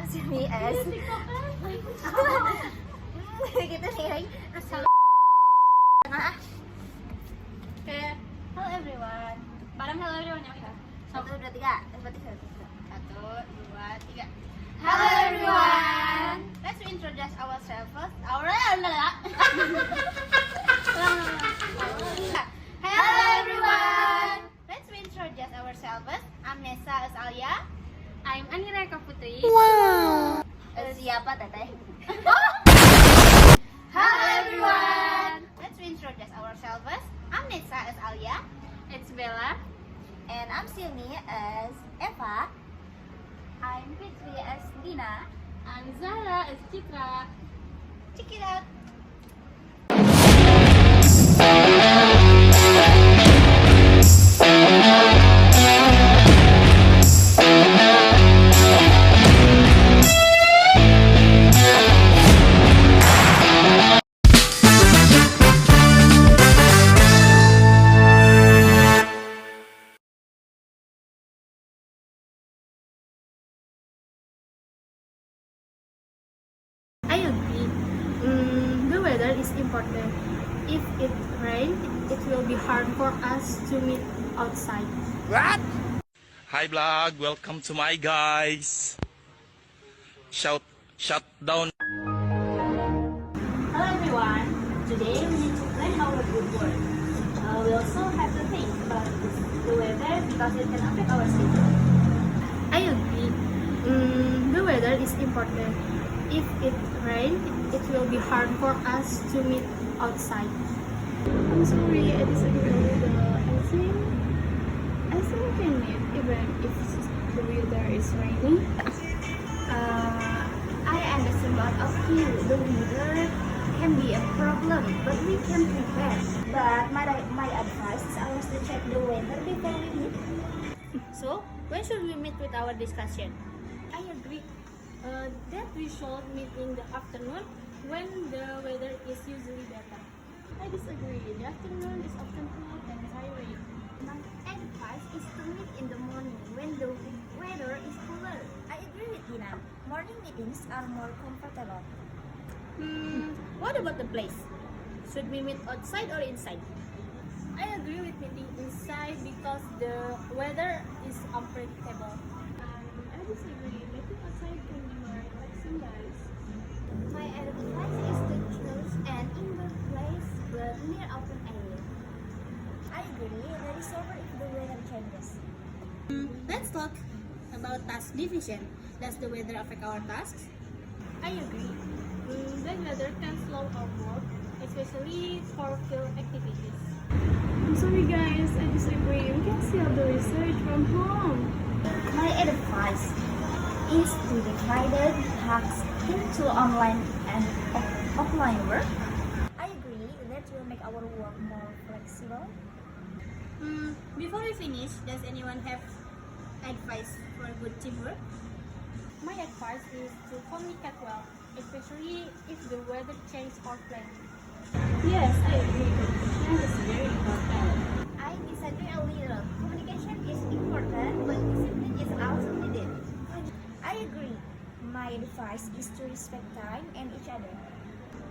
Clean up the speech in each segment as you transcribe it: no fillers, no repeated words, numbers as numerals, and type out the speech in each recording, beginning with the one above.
Simi as kita nih ay Okay. Hello everyone. Parang hello everyone ya kita. Satu dua tiga. Satu, dua, tiga. Hello everyone. Let's introduce ourselves first. Hello everyone. Let's introduce ourselves first. I'm Nessa Asalia. I'm Anira Kaputri. Siapa teteh? Hello everyone. Let's introduce ourselves first. I'm Nessa Asalia. It's Bella. And I'm Simi as Eva. I'm Fitri as Dina. I'm Zara as Citra. Check it out. I agree. The weather is important. If it rains, it will be hard for us to meet outside. What? Hi vlog, welcome to my guys. Shut down. Hello everyone. Today we need to plan our good work. We also have to think about the weather because it can affect our schedule. I agree. The weather is important. If it rains, it will be hard for us to meet outside. I'm sorry, I disagree with I think we can meet even if the weather is raining. I understand lot of you. The weather can be a problem, but we can prepare. But my advice is always to check the weather before we meet. So, when should we meet with our discussion? I agree that we should meet in the afternoon when the weather is usually better. I disagree. The afternoon is often hot and tiring. My advice is to meet in the morning when the weather is cooler. I agree with Dina. Morning meetings are more comfortable. What about the place? Should we meet outside or inside? I agree with meeting inside because the weather is unpredictable. I disagree. Meeting outside can be more relaxing, guys. My advice is to choose an indoor place but near open area. I agree that is over if the weather changes. Let's talk about task division. Does the weather affect our tasks? I agree. Bad weather can slow our work, especially for field activities. I'm sorry guys, I disagree. We can see all the research from home. My advice is to divide the tasks into online and offline work. I agree that will make our work more flexible. Before we finish, does anyone have advice for good teamwork? My advice is to communicate well, especially if the weather changes or plan. Yes, I agree. Communication is very important. I disagree a little. Communication is important, but discipline is also needed. I agree. My advice is to respect time and each other.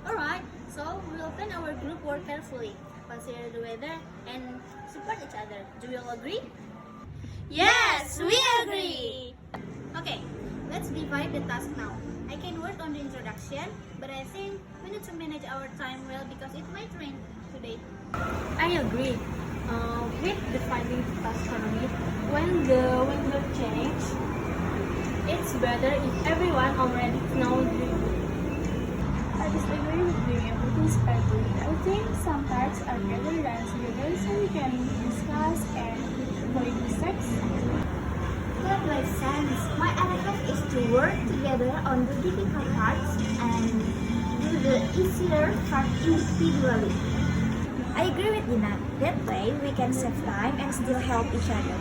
Alright, so we will plan our group work carefully, consider the weather, and support each other. Do you all agree? Yes, we agree! Okay, let's divide the task now. I can work on the introduction, but I think we need to manage our time well because it might rain today. I agree. With defining the task for me, when the weather changes, it's better if everyone already knows the I disagree with doing everything separately. I think some tasks are better than together so we can discuss and avoid mistakes. That makes sense. My advice is to work together on the difficult parts and do the easier part individually. I agree with Dina. That way we can save time and still help each other.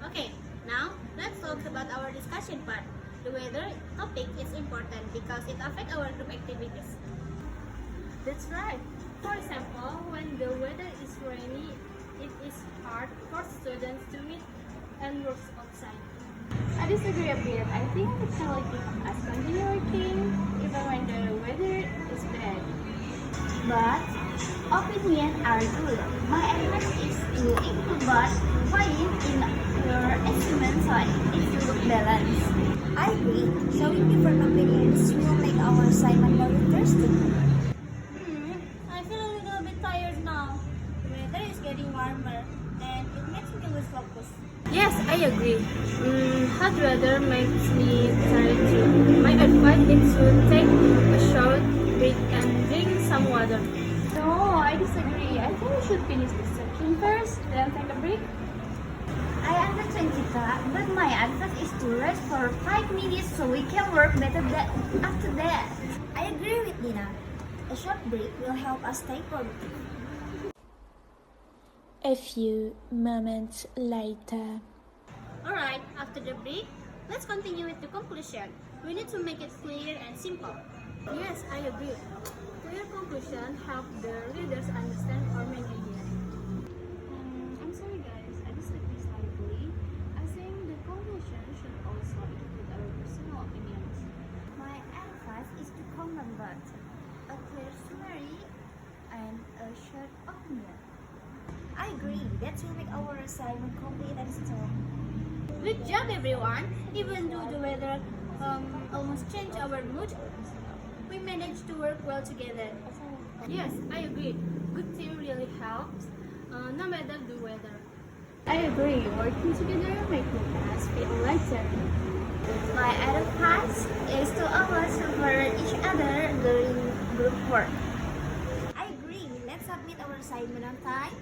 Okay, now let's talk about our discussion part. The weather topic is important because it affects our group activities. That's right. For example, when the weather is rainy, it is hard for students to meet and work outside. I disagree a bit. I think technology but opinions are good. My advice is to include both points in your estimate so it will balance. I agree. Showing different opinions will make our assignment more interesting. I feel a little bit tired now. The weather is getting warmer and it makes me lose focus. Yes, I agree. Hot weather makes me tired too. My advice is to take a short break and drink some water. No, I disagree. I think we should finish this section first, then take a break. I understand Citra, but my advice is to rest for 5 minutes so we can work better after that. I agree with Dina. A short break will help us stay productive. A few moments later. Alright, after the break, let's continue with the conclusion. We need to make it clear and simple. Yes, I agree. Clear conclusion help the readers understand our main idea. I'm sorry guys, I disagree slightly. I think the conclusion should also include our personal opinions. My advice is to combine both a clear summary and a short opinion. I agree. That will make our assignment complete and strong. Good job everyone! Even though the weather almost changed our mood, we managed to work well together. Yes, I agree. Good team really helps, no matter the weather. I agree. Working together makes the task feel lighter. My advice is to always support each other during group work. I agree. Let's submit our assignment on time